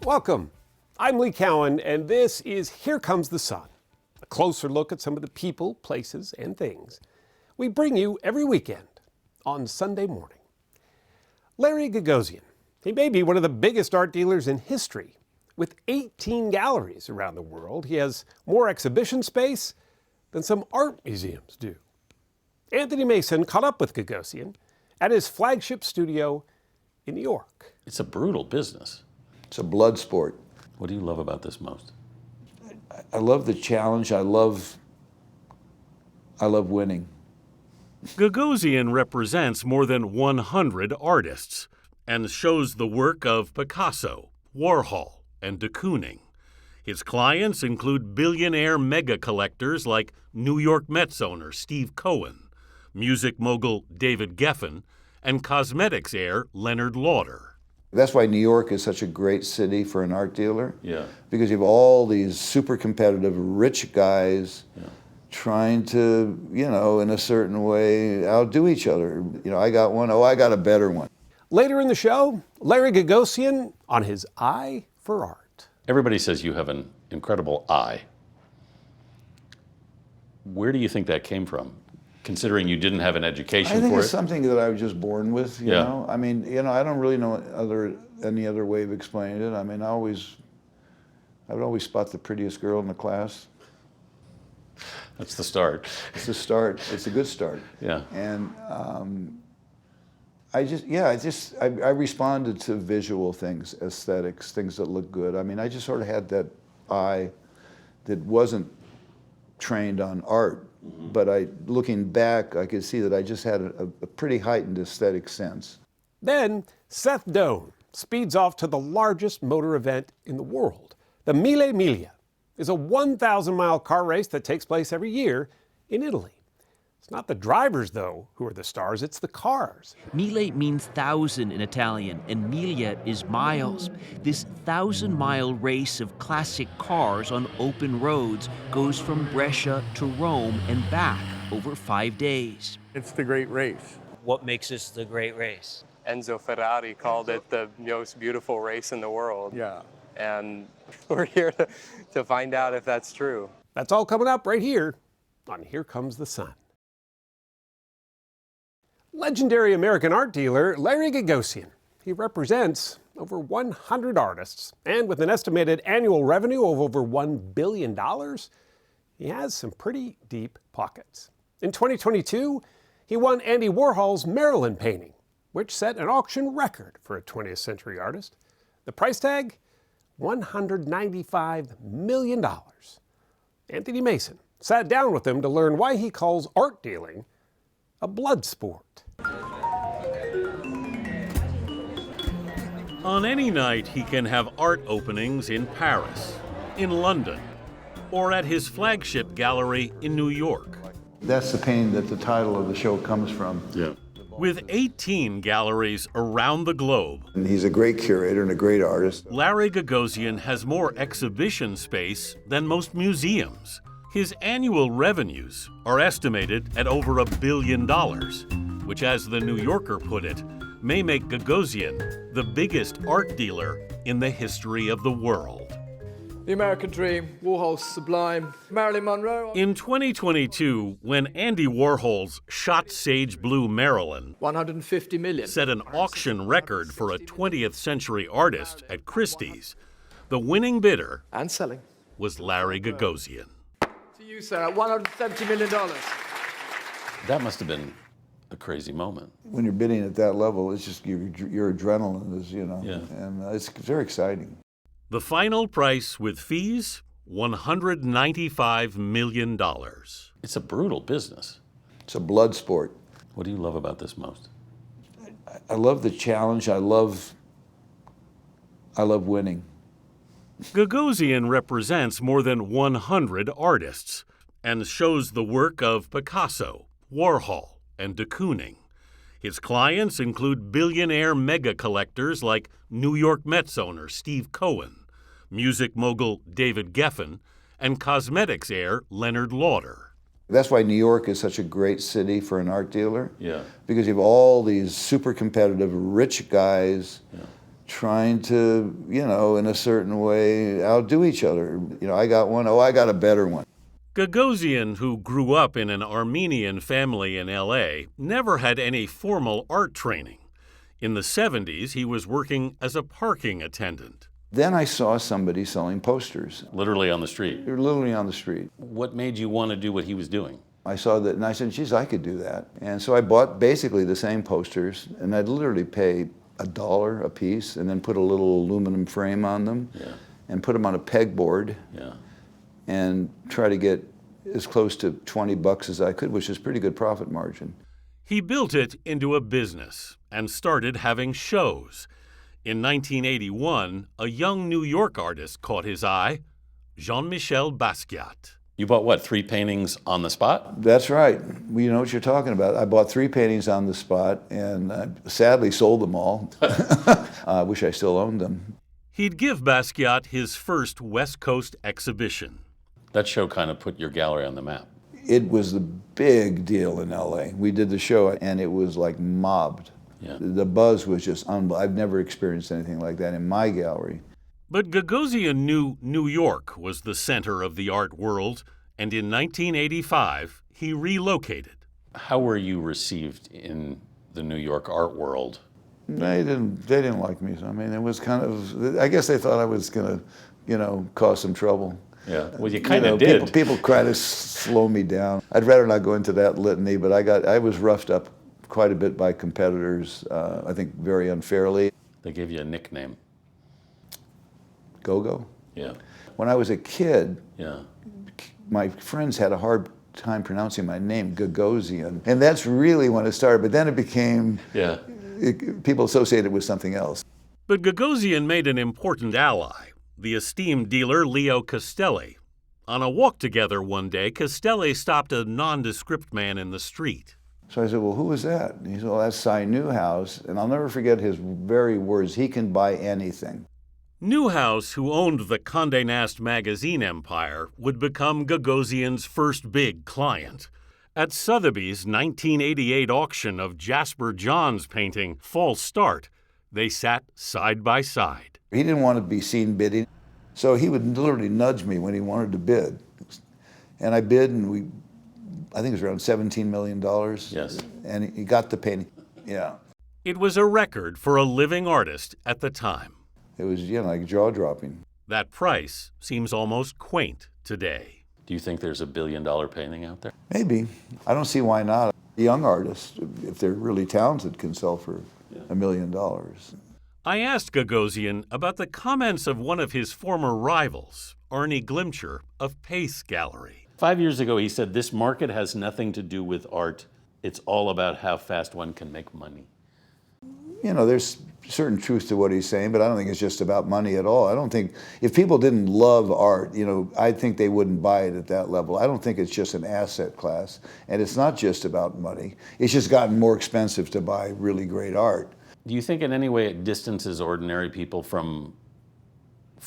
Welcome. I'm Lee Cowan, and this is Here Comes the Sun, a closer look at some of the people, places, and things we bring you every weekend on Sunday morning. Larry Gagosian, he may be one of the biggest art dealers in history. With 18 galleries around the world, he has more exhibition space than some art museums do. Anthony Mason caught up with Gagosian at his flagship studio in New York. It's a brutal business. It's a blood sport. What do you love about this most? I love the challenge. I love winning. Gagosian represents more than 100 artists and shows the work of Picasso, Warhol, and de Kooning. His clients include billionaire mega collectors like New York Mets owner Steve Cohen, music mogul David Geffen, and cosmetics heir Leonard Lauder. That's why New York is such a great city for an art dealer. Yeah. Because you have all these super competitive, rich guys trying to, in a certain way, outdo each other. I got one, I got a better one. Later in the show, Larry Gagosian on his eye for art. Everybody says you have an incredible eye. Where do you think that came from? Considering you didn't have an education I think for it's it? something that I was just born with, you know? I mean, I don't really know any other way of explaining it. I mean, I would always spot the prettiest girl in the class. That's the start. It's the start. It's a good start. Yeah. And I responded to visual things, aesthetics, things that look good. I mean, I just sort of had that eye that wasn't trained on art. But looking back, I could see that I just had a pretty heightened aesthetic sense. Then Seth Doane speeds off to the largest motor event in the world. The Mille Miglia is a 1,000-mile car race that takes place every year in Italy. It's not the drivers, though, who are the stars, it's the cars. Mille means thousand in Italian, and miglia is miles. This 1,000-mile race of classic cars on open roads goes from Brescia to Rome and back over 5 days. It's the great race. What makes this the great race? Enzo Ferrari called it the most beautiful race in the world. Yeah. And we're here to find out if that's true. That's all coming up right here on Here Comes the Sun. Legendary American art dealer Larry Gagosian. He represents over 100 artists, and with an estimated annual revenue of over $1 billion, he has some pretty deep pockets. In 2022, he won Andy Warhol's Marilyn painting, which set an auction record for a 20th century artist. The price tag, $195 million. Anthony Mason sat down with him to learn why he calls art dealing a blood sport. On any night, he can have art openings in Paris, in London, or at his flagship gallery in New York. That's the painting that the title of the show comes from. Yeah. With 18 galleries around the globe, And he's a great curator and a great artist. Larry Gagosian has more exhibition space than most museums. His annual revenues are estimated at over $1 billion, which, as the New Yorker put it, may make Gagosian the biggest art dealer in the history of the world. The American Dream, Warhol's Sublime, Marilyn Monroe. In 2022, when Andy Warhol's Shot Sage Blue Marilyn 150 million. set an auction record for a 20th century artist at Christie's, the winning bidder And selling. was Larry Gagosian. To you, sir, $170 million. That must have been a crazy moment. When you're bidding at that level, it's just your adrenaline is, Yeah. and it's very exciting. The final price with fees, $195 million. It's a brutal business. It's a blood sport. What do you love about this most? I love the challenge. I love winning. Gagosian represents more than 100 artists and shows the work of Picasso, Warhol, and de Kooning. His clients include billionaire mega collectors like New York Mets owner Steve Cohen, music mogul David Geffen, and cosmetics heir Leonard Lauder. That's why New York is such a great city for an art dealer. Yeah. Because you have all these super competitive, rich guys trying to, in a certain way, outdo each other. I got one, I got a better one. Gagosian, who grew up in an Armenian family in L.A., never had any formal art training. In the 70s, he was working as a parking attendant. Then I saw somebody selling posters. Literally on the street. They were literally on the street. What made you want to do what he was doing? I saw that and I said, geez, I could do that. And so I bought basically the same posters, and I'd literally pay $1 a piece and then put a little aluminum frame on them and put them on a pegboard and try to get as close to $20 as I could, which is pretty good profit margin. He built it into a business and started having shows. In 1981, a young New York artist caught his eye, Jean-Michel Basquiat. You bought what, 3 paintings on the spot? That's right. You know what you're talking about. I bought 3 paintings on the spot and I sadly sold them all. I wish I still owned them. He'd give Basquiat his first West Coast exhibition. That show kind of put your gallery on the map. It was the big deal in LA. We did the show and it was like mobbed. Yeah. The buzz was just unbelievable. I've never experienced anything like that in my gallery. But Gagosian knew New York was the center of the art world, and in 1985, he relocated. How were you received in the New York art world? They didn't like me. I mean, it was kind of, I guess they thought I was going to, cause some trouble. Yeah, well, you kind of did. People try to slow me down. I'd rather not go into that litany, but I was roughed up quite a bit by competitors, I think very unfairly. They gave you a nickname. Go-Go? Yeah. When I was a kid, my friends had a hard time pronouncing my name, Gagosian, and that's really when it started, but then it became, people associated it with something else. But Gagosian made an important ally, the esteemed dealer Leo Castelli. On a walk together one day, Castelli stopped a nondescript man in the street. So I said, well, who is that? And he said, well, that's Cy Newhouse, and I'll never forget his very words, he can buy anything. Newhouse, who owned the Condé Nast magazine empire, would become Gagosian's first big client. At Sotheby's 1988 auction of Jasper John's painting, False Start, they sat side by side. He didn't want to be seen bidding, so he would literally nudge me when he wanted to bid. And I bid, and I think it was around $17 million. Yes. And he got the painting, It was a record for a living artist at the time. It was, like jaw-dropping. That price seems almost quaint today. Do you think there's a $1 billion painting out there? Maybe. I don't see why not. Young artists, if they're really talented, can sell for $1 million. I asked Gagosian about the comments of one of his former rivals, Arnie Glimcher of Pace Gallery. 5 years ago, he said, this market has nothing to do with art. It's all about how fast one can make money. There's certain truth to what he's saying, but I don't think it's just about money at all. I don't think, if people didn't love art, I think they wouldn't buy it at that level. I don't think it's just an asset class, and it's not just about money. It's just gotten more expensive to buy really great art. Do you think in any way it distances ordinary people from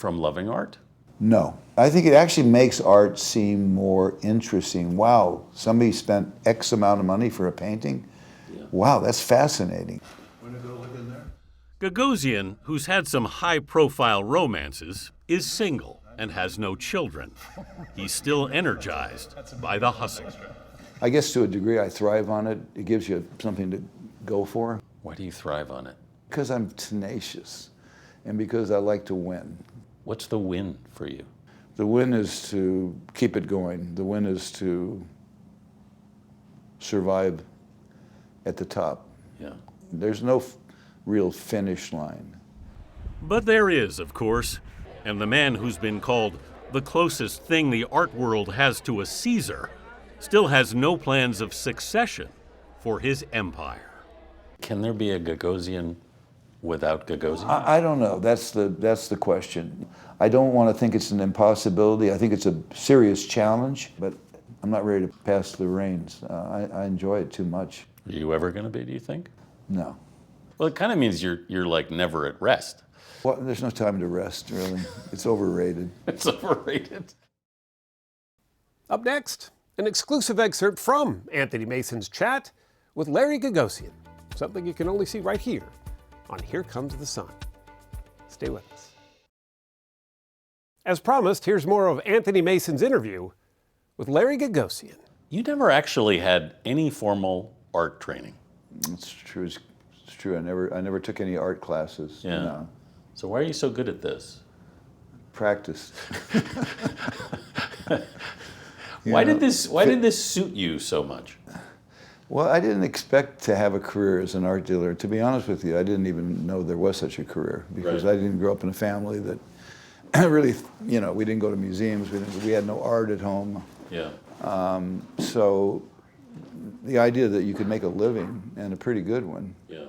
loving art? No. I think it actually makes art seem more interesting. Wow, somebody spent X amount of money for a painting? Wow, that's fascinating. Gagosian, who's had some high-profile romances, is single and has no children. He's still energized by the hustle. I guess to a degree I thrive on it. It gives you something to go for. Why do you thrive on it? Because I'm tenacious and because I like to win. What's the win for you? The win is to keep it going. The win is to survive at the top. Yeah. There's no real finish line. But there is, of course, and the man who's been called the closest thing the art world has to a Caesar still has no plans of succession for his empire. Can there be a Gagosian without Gagosian? I don't know. That's the question. I don't want to think it's an impossibility. I think it's a serious challenge, but I'm not ready to pass the reins. I enjoy it too much. Are you ever going to be, do you think? No. Well, it kind of means you're like never at rest. Well, there's no time to rest, really. It's overrated. It's overrated. Up next, an exclusive excerpt from Anthony Mason's chat with Larry Gagosian, something you can only see right here on Here Comes the Sun. Stay with us. As promised, here's more of Anthony Mason's interview with Larry Gagosian. You never actually had any formal art training. It's true. It's true. I never took any art classes. Yeah. No. So why are you so good at this? Practice. Why did this suit you so much? Well, I didn't expect to have a career as an art dealer. To be honest with you, I didn't even know there was such a career because Right. I didn't grow up in a family that really, we didn't go to museums. We had no art at home. Yeah. So the idea that you could make a living, and a pretty good one, Yeah.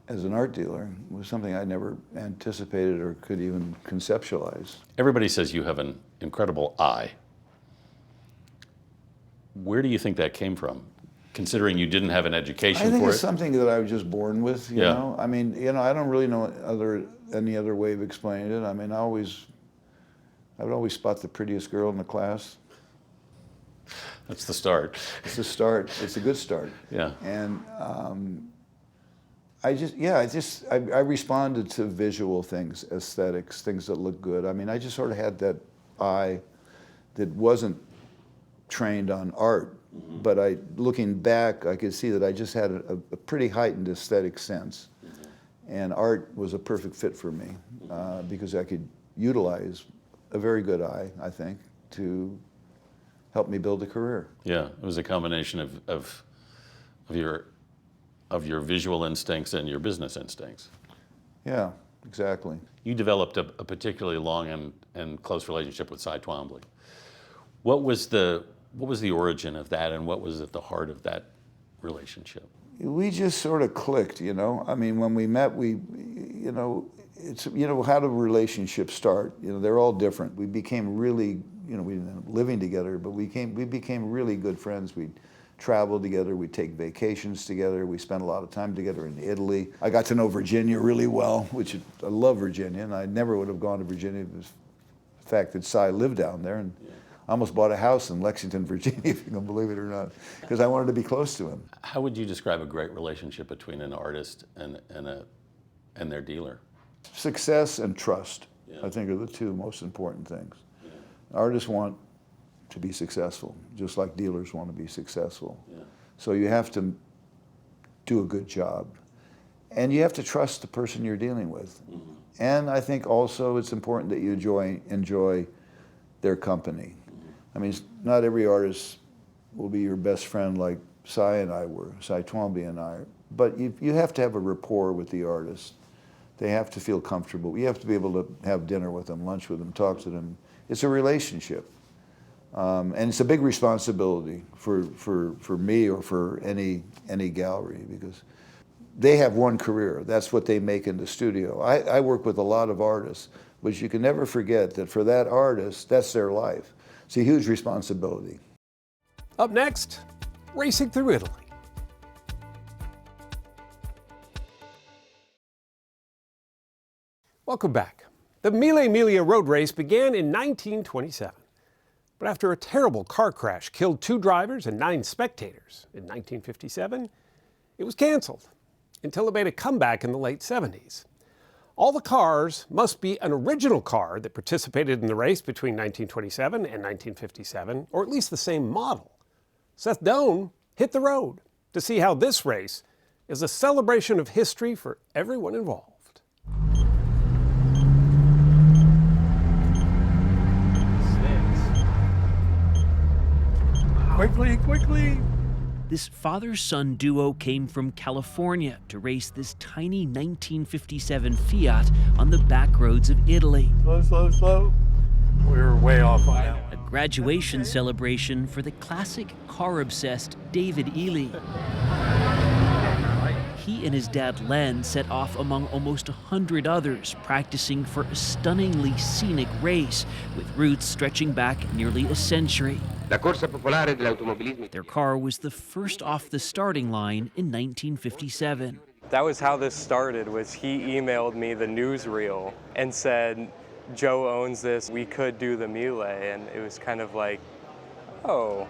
as an art dealer was something I never anticipated or could even conceptualize. Everybody says you have an incredible eye. Where do you think that came from? Considering you didn't have an education I think for it's it? something that I was just born with, you Yeah. know? I mean, I don't really know any other way of explaining it. I mean, I would always spot the prettiest girl in the class. That's the start. It's a start. It's a good start. Yeah. And I responded to visual things, aesthetics, things that look good. I mean, I just sort of had that eye that wasn't trained on art, but looking back, I could see that I just had a pretty heightened aesthetic sense. And art was a perfect fit for me because I could utilize a very good eye, I think, to help me build a career. Yeah, it was a combination of your visual instincts and your business instincts. Yeah, exactly. You developed a particularly long and close relationship with Cy Twombly. What was the origin of that, and what was at the heart of that relationship? We just sort of clicked, I mean, when we met, it's, how do relationships start? They're all different. We became really, we didn't end up living together, but we became really good friends. We'd travel together, we'd take vacations together, we spent a lot of time together in Italy. I got to know Virginia really well, which I love Virginia, and I never would have gone to Virginia if it was the fact that Cy lived down there. And I almost bought a house in Lexington, Virginia, if you can believe it or not, because I wanted to be close to him. How would you describe a great relationship between an artist and their dealer? Success and trust, Yeah. I think, are the two most important things. Yeah. Artists want to be successful, just like dealers want to be successful. Yeah. So you have to do a good job. And you have to trust the person you're dealing with. Mm-hmm. And I think also it's important that you enjoy their company. I mean, not every artist will be your best friend like Cy and I were, Cy Twombly and I, but you have to have a rapport with the artist. They have to feel comfortable. You have to be able to have dinner with them, lunch with them, talk to them. It's a relationship. And it's a big responsibility for me or for any gallery, because they have one career. That's what they make in the studio. I work with a lot of artists, but you can never forget that for that artist, that's their life. It's a huge responsibility. Up next, racing through Italy. Welcome back. The Mille Miglia road race began in 1927. But after a terrible car crash killed 2 drivers and 9 spectators in 1957, it was canceled until it made a comeback in the late 70s. All the cars must be an original car that participated in the race between 1927 and 1957, or at least the same model. Seth Doane hit the road to see how this race is a celebration of history for everyone involved. Quickly. This father-son duo came from California to race this tiny 1957 Fiat on the back roads of Italy. Slow. We were way off on that. A graduation celebration for the classic car-obsessed David Ely. He and his dad Len set off among almost 100 others, practicing for a stunningly scenic race with routes stretching back nearly a century. Their car was the first off the starting line in 1957. That was how this started, was he emailed me the newsreel and said, Joe owns this, we could do the Mille, and it was kind of like, oh.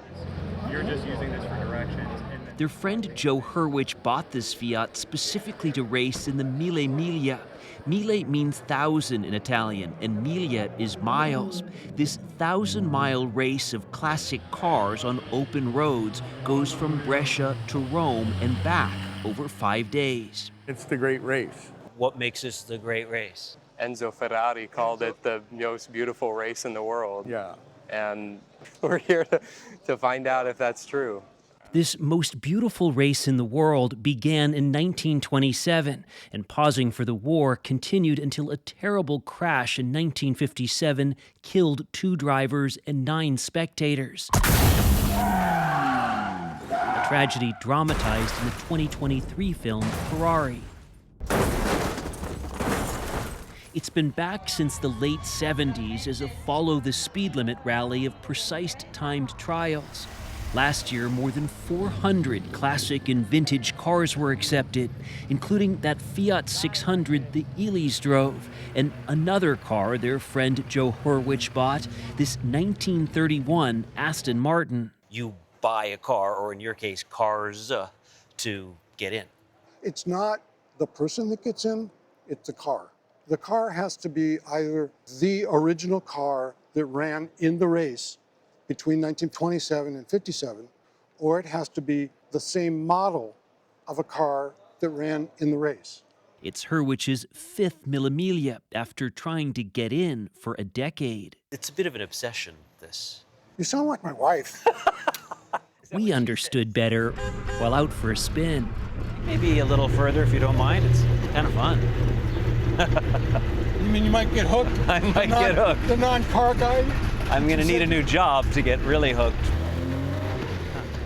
You're just using this for directions. Their friend Joe Hurwich bought this Fiat specifically to race in the Mille Miglia, Mille means thousand in Italian, and Miglia is miles. This 1,000-mile race of classic cars on open roads goes from Brescia to Rome and back over 5 days. It's the great race. What makes this the great race? Enzo Ferrari called it the most beautiful race in the world. Yeah. And we're here to find out if that's true. This most beautiful race in the world began in 1927, and pausing for the war continued until a terrible crash in 1957 killed 2 drivers and 9 spectators. A tragedy dramatized in the 2023 film Ferrari. It's been back since the late 70s as a follow the speed limit rally of precise timed trials. Last year, more than 400 classic and vintage cars were accepted, including that Fiat 600 the Ely's drove, and another car their friend Joe Horwich bought, this 1931 Aston Martin. You buy a car, or in your case, cars, to get in. It's not the person that gets in, it's the car. The car has to be either the original car that ran in the race between 1927 and 57, or it has to be the same model of a car that ran in the race. It's Hurwich's 5th Mille Miglia after trying to get in for a decade. It's a bit of an obsession, this. You sound like my wife. We understood better while out for a spin. Maybe a little further if you don't mind. It's kind of fun. You mean you might get hooked? I might get hooked. The non-car guy? I'm going to need a new job to get really hooked.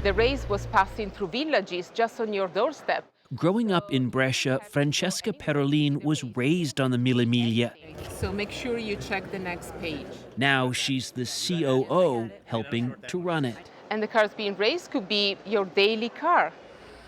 The race was passing through villages just on your doorstep. Growing up in Brescia, Francesca Perolin was raised on the Mille Miglia. So make sure you check the next page. Now she's the COO helping to run it. And the cars being raced could be your daily car.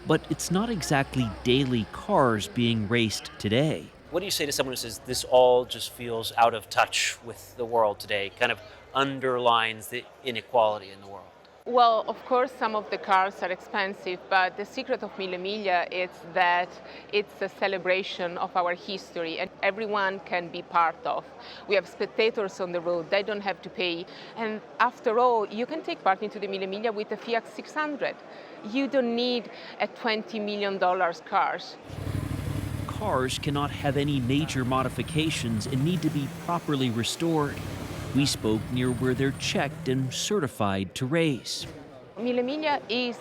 But it's not exactly daily cars being raced today. What do you say to someone who says this all just feels out of touch with the world today, kind of underlines the inequality in the world? Well, of course, some of the cars are expensive, but the secret of Mille Miglia is that it's a celebration of our history and everyone can be part of. We have spectators on the road, they don't have to pay. And after all, you can take part into the Mille Miglia with a Fiat 600. You don't need a $20 million cars. Cars cannot have any major modifications and need to be properly restored. We spoke near where they're checked and certified to race. Mille Miglia is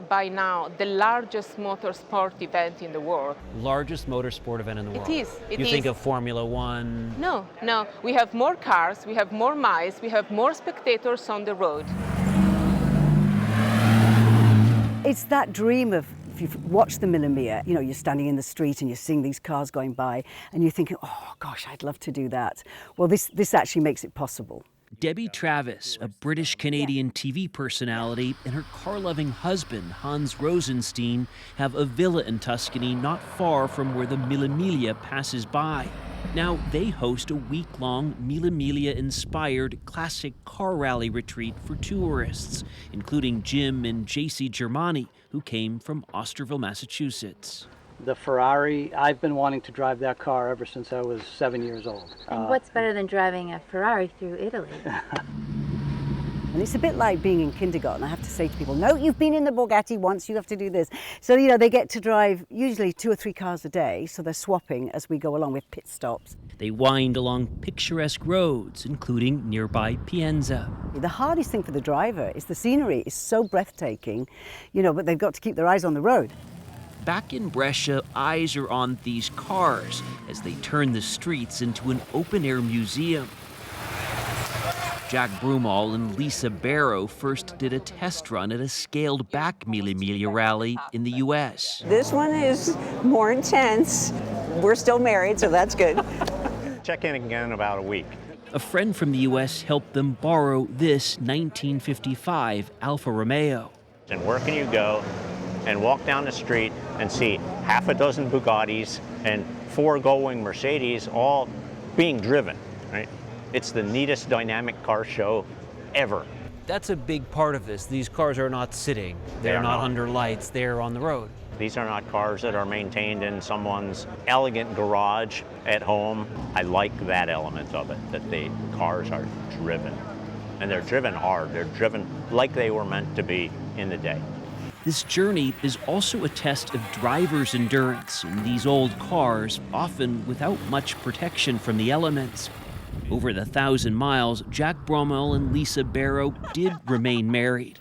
by now the largest motorsport event in the world. Largest motorsport event in the world. It is. You think of Formula One? No. We have more cars, we have more miles, we have more spectators on the road. It's that dream of, if you've watched the Mille Miglia, you know, you're standing in the street and you're seeing these cars going by and you're thinking, oh gosh, I'd love to do that. Well, this actually makes it possible. Debbie Travis, a British-Canadian TV personality, and her car-loving husband, Hans Rosenstein, have a villa in Tuscany not far from where the Mille Miglia passes by. Now they host a week-long Mille Miglia-inspired classic car rally retreat for tourists, including Jim and JC Germani, who came from Osterville, Massachusetts. The Ferrari, I've been wanting to drive that car ever since I was 7 years old. And what's better than driving a Ferrari through Italy? And it's a bit like being in kindergarten. I have to say to people, no, you've been in the Bugatti once, you have to do this. So, you know, they get to drive usually 2 or 3 cars a day, so they're swapping as we go along with pit stops. They wind along picturesque roads, including nearby Pienza. The hardest thing for the driver is the scenery is so breathtaking, you know, but they've got to keep their eyes on the road. Back in Brescia, eyes are on these cars as they turn the streets into an open-air museum. Jack Broomall and Lisa Barrow first did a test run at a scaled-back Mille Miglia rally in the U.S. This one is more intense. We're still married, so that's good. Check in again in about a week. A friend from the U.S. helped them borrow this 1955 Alfa Romeo. And where can you go and walk down the street and see half a dozen Bugattis and 4 going Mercedes all being driven, right? It's the neatest dynamic car show ever. That's a big part of this. These cars are not sitting. They're not under lights. They're on the road. These are not cars that are maintained in someone's elegant garage at home. I like that element of it, that the cars are driven. And they're driven hard. They're driven like they were meant to be in the day. This journey is also a test of drivers' endurance in these old cars, often without much protection from the elements. Over the 1,000 miles, Jack Bromwell and Lisa Barrow did remain married.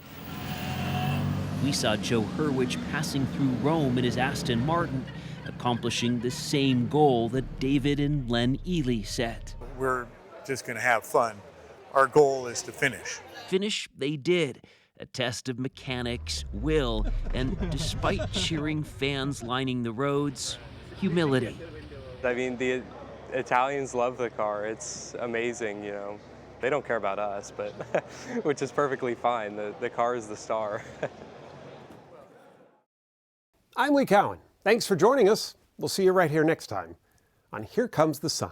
We saw Joe Hurwitz passing through Rome in his Aston Martin, accomplishing the same goal that David and Len Ely set. We're just going to have fun. Our goal is to finish. Finish they did. A test of mechanics, will, and despite cheering fans lining the roads, humility. I mean, the Italians love the car. It's amazing, you know. They don't care about us, but which is perfectly fine. The car is the star. I'm Lee Cowan. Thanks for joining us. We'll see you right here next time on Here Comes the Sun.